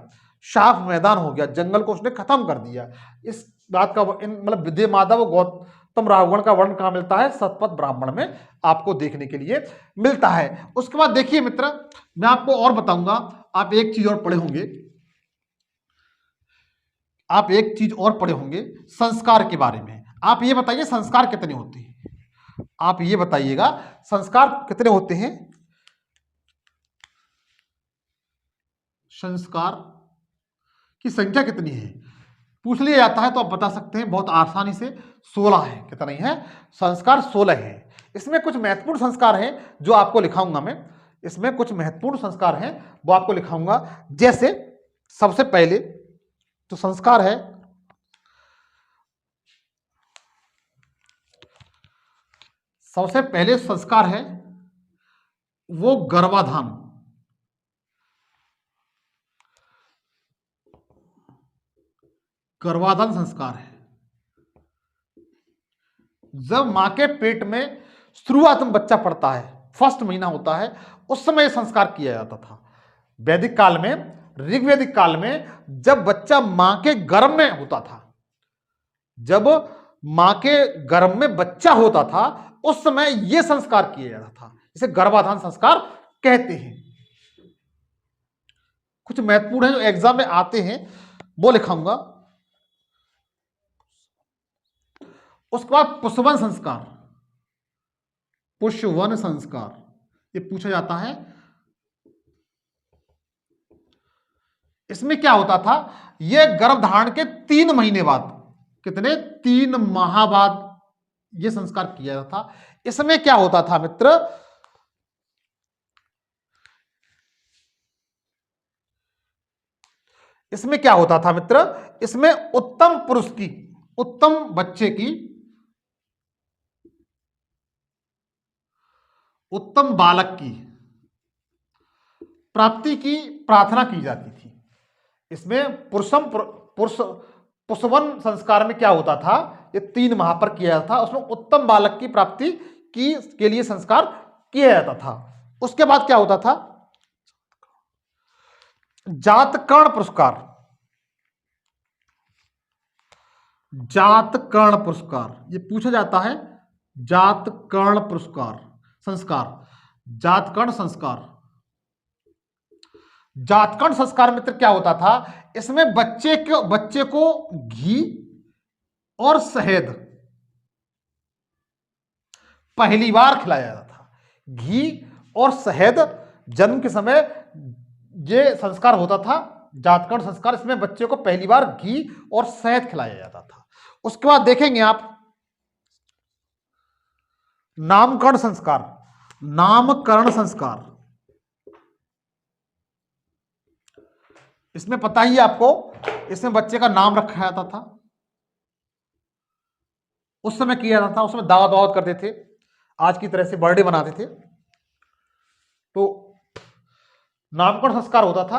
साफ मैदान हो गया, जंगल को उसने खत्म कर दिया। इस बात का मतलब विदेह माधव गौतम राहुगण का वर्णन कहां मिलता है? शतपथ ब्राह्मण में आपको देखने के लिए मिलता है। उसके बाद देखिए मित्र, मैं आपको और बताऊंगा। आप एक चीज और पढ़े होंगे, संस्कार के बारे में। आप ये बताइए संस्कार कितने होते हैं? आप ये बताइएगा संस्कार कितने होते हैं? संस्कार की संख्या कितनी है पूछ लिया जाता है तो आप बता सकते हैं बहुत आसानी से। 16 है। कितना है? संस्कार 16 है। इसमें कुछ महत्वपूर्ण संस्कार हैं जो आपको लिखाऊंगा मैं। इसमें कुछ महत्वपूर्ण संस्कार हैं वो आपको लिखाऊंगा। जैसे सबसे पहले तो संस्कार है, सबसे पहले संस्कार है वो गर्भाधान। गर्भाधान संस्कार है। जब मां के पेट में शुरुआत में बच्चा पड़ता है, फर्स्ट महीना होता है, उस समय यह संस्कार किया जाता था। वैदिक काल में, ऋग्वैदिक काल में जब बच्चा मां के गर्भ में होता था, जब मां के गर्भ में बच्चा होता था, उस समय यह संस्कार किया जाता था। इसे गर्भाधान संस्कार कहते हैं। कुछ महत्वपूर्ण है जो एग्जाम में आते हैं, वो लिखाऊंगा। उसके बाद पुष्पवन संस्कार, पुष्पवन संस्कार ये पूछा जाता है। इसमें क्या होता था, यह गर्भधारण के 3 महीने बाद, कितने 3 माह बाद यह संस्कार किया जाता था। इसमें क्या होता था मित्र, इसमें क्या होता था मित्र, इसमें उत्तम पुरुष की, उत्तम बच्चे की, उत्तम बालक की प्राप्ति की प्रार्थना की जाती थी। इसमें पुष्पवन संस्कार में क्या होता था, ये 3 माह पर किया जाता था। उसमें उत्तम बालक की प्राप्ति की के लिए संस्कार किया जाता था। उसके बाद क्या होता था, जातकर्ण पुरस्कार, जातकर्ण पुरस्कार ये पूछा जाता है। जातकर्ण पुरस्कार संस्कार, जातकर्ण संस्कार, जातकर्ण संस्कार मित्र क्या होता था, इसमें बच्चे को घी और शहद पहली बार खिलाया जाता था। घी और शहद जन्म के समय ये संस्कार होता था, जातकर्ण संस्कार। इसमें बच्चे को पहली बार घी और शहद खिलाया जाता था। उसके बाद देखेंगे आप नामकरण संस्कार, नामकरण संस्कार। इसमें पता ही आपको, इसमें बच्चे का नाम रखा जाता था। उस समय किया जाता था, उसमें दावत वावत करते थे, आज की तरह से बर्थडे मनाते थे, तो नामकरण संस्कार होता था।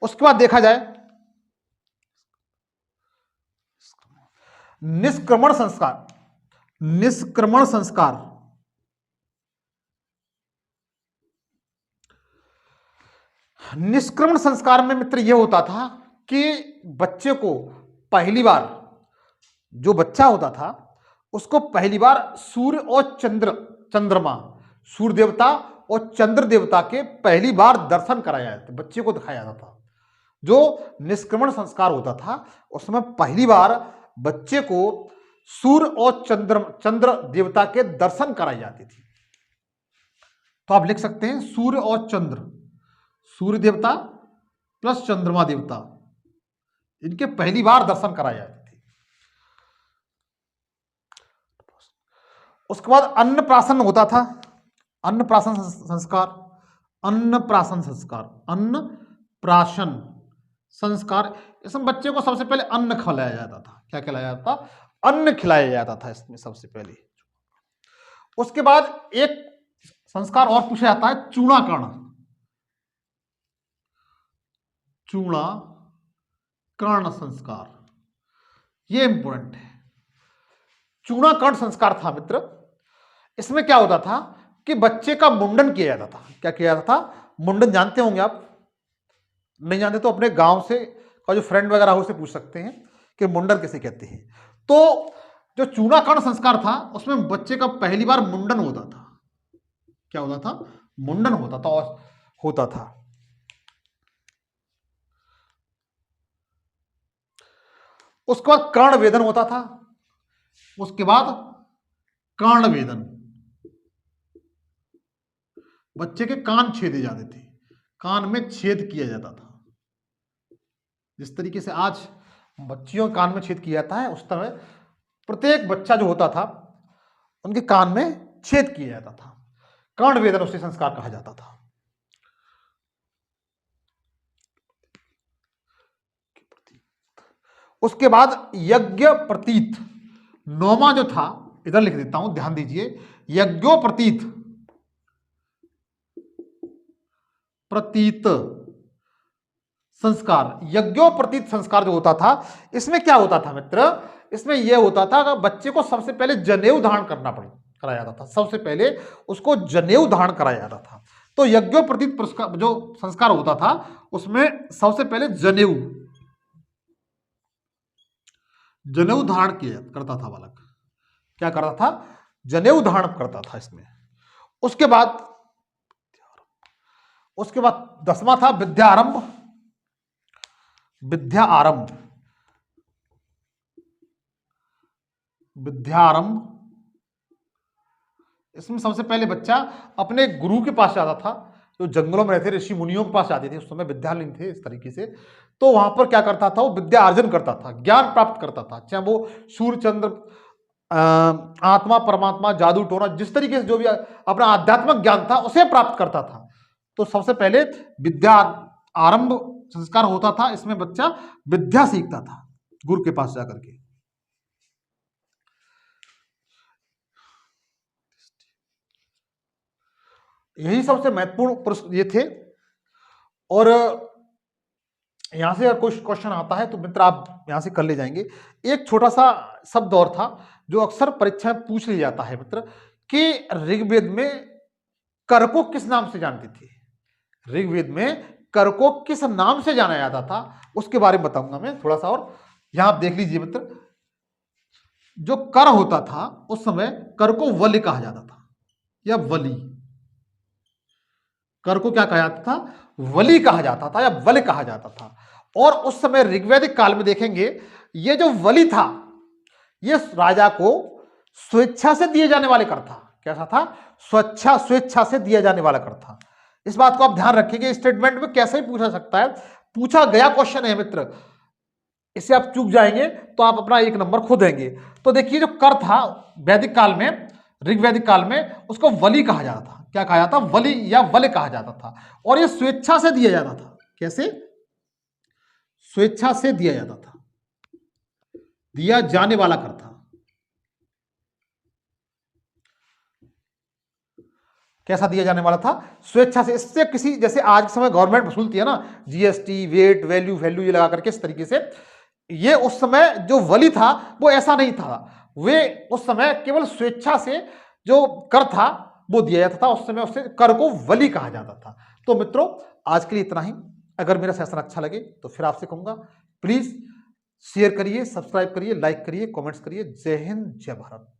उसके बाद देखा जाए निष्क्रमण संस्कार, निष्क्रमण संस्कार। निष्क्रमण संस्कार में मित्र यह होता था कि बच्चे को पहली बार, जो बच्चा होता था उसको पहली बार सूर्य और चंद्रमा, सूर्य देवता और चंद्र देवता के पहली बार दर्शन कराया जाता, बच्चे को दिखाया जाता था। जो निष्क्रमण संस्कार होता था उसमें पहली बार बच्चे को सूर्य और चंद्र देवता के दर्शन कराई जाती थी। तो आप लिख सकते हैं सूर्य और चंद्र, सूर्य देवता प्लस चंद्रमा देवता, इनके पहली बार दर्शन कराए जाते थे। उसके बाद अन्नप्राशन होता था, अन्नप्राशन संस्कार, अन्नप्राशन संस्कार, अन्नप्राशन संस्कार। इसमें बच्चे को सबसे पहले अन्न खिलाया जाता था। क्या खिलाया जाता था, अन्न खिलाया जाता था इसमें सबसे पहले। उसके बाद एक संस्कार और पूछा जाता है चूड़ाकरण, चूड़ाकरण संस्कार, ये इंपॉर्टेंट है। चूड़ाकरण संस्कार था मित्र, इसमें क्या होता था कि बच्चे का मुंडन किया जाता था। क्या किया जाता था, मुंडन जानते होंगे आप, नहीं जानते तो अपने गांव से का जो फ्रेंड वगैरह हो उससे पूछ सकते हैं कि मुंडन किसे कहते हैं। तो जो चूड़ाकरण संस्कार था उसमें बच्चे का पहली बार मुंडन होता था। क्या होता था, मुंडन होता था। उसके बाद कर्ण वेदन होता था। उसके बाद कर्ण वेदन, बच्चे के कान छेदे जाते थे, कान में छेद किया जाता था। जिस तरीके से आज बच्चियों के कान में छेद किया जाता है, उस तरह प्रत्येक बच्चा जो होता था उनके कान में छेद किया जाता था। कर्ण वेदन उसे संस्कार कहा जाता था। उसके बाद यज्ञ प्रतीत, नौमा जो था, इधर लिख देता हूं, ध्यान दीजिए, यज्ञोप्रतीत, प्रतीत संस्कार, यज्ञोपवीत संस्कार जो होता था, इसमें क्या होता था मित्र, इसमें यह होता था कि बच्चे को सबसे पहले जनेऊ धारण कराया जाता था, सबसे पहले उसको जनेऊ धारण कराया जाता था। तो यज्ञोपवीत जो संस्कार होता था उसमें सबसे पहले जनेऊ धारण किया करता था बालक, क्या करता था, जनेऊ धारण करता था इसमें। उसके बाद 10वां था विद्या आरंभ। इसमें सबसे पहले बच्चा अपने गुरु के पास जाता था, जो जंगलों में रहते ऋषि मुनियों के पास जाते थे, उस समय विद्यालय नहीं थे इस तरीके से, तो वहां पर क्या करता था, वो विद्या अर्जन करता था, ज्ञान प्राप्त करता था, चाहे वो सूर्य चंद्र आत्मा परमात्मा जादू टोना जिस तरीके से जो भी अपना आध्यात्मिक ज्ञान था उसे प्राप्त करता था। तो सबसे पहले विद्या आरंभ संस्कार होता था, इसमें बच्चा विद्या सीखता था गुरु के पास जाकर के। यही सबसे महत्वपूर्ण प्रश्न ये थे। और यहां से अगर कोई क्वेश्चन आता है तो मित्र आप यहां से कर ले जाएंगे। एक छोटा सा शब्द और था जो अक्सर परीक्षा में पूछ लिया जाता है मित्र, कि ऋग्वेद में कर को किस नाम से जानते थे, ऋग्वेद में कर को किस नाम से जाना जाता था, उसके बारे में बताऊंगा मैं थोड़ा सा। और यहां आप देख लीजिए मित्र, जो कर होता था उस समय कर को वलि कहा जाता था, या वली, कर को क्या कहा जाता था, वली कहा जाता था या वल कहा जाता था। और उस समय ऋग्वैदिक काल में देखेंगे, ये जो वली था ये राजा को स्वेच्छा से दिए जाने वाले कर था। कैसा था, स्वेच्छा से दिया जाने वाला कर था। इस बात को आप ध्यान रखेंगे, स्टेटमेंट में कैसे भी पूछा सकता है, पूछा गया क्वेश्चन है मित्र, इसे आप चूक जाएंगे तो आप अपना 1 नंबर खो देंगे। तो देखिए जो कर था वैदिक काल में, ऋग्वैदिक काल में उसको वली कहा जाता था। क्या कहा जाता, वली या वल कहा जाता था। और ये स्वेच्छा से दिया जाता था। कैसे, स्वेच्छा से दिया जाता था, दिया जाने वाला कर था। कैसा दिया जाने वाला था, स्वेच्छा से। इससे किसी, जैसे आज के समय गवर्नमेंट वसूलती है ना, जीएसटी, वेट, वैल्यू ये लगा करके, इस तरीके से, ये उस समय जो वली था वो ऐसा नहीं था। वे उस समय केवल स्वेच्छा से जो कर था वो दिया जाता था, उस समय उससे कर को वली कहा जाता था। तो मित्रों आज के लिए इतना ही। अगर मेरा सेशन अच्छा लगे तो फिर आपसे कहूंगा, प्लीज शेयर करिए, सब्सक्राइब करिए, लाइक करिए, कमेंट्स करिए। जय हिंद, जय भारत।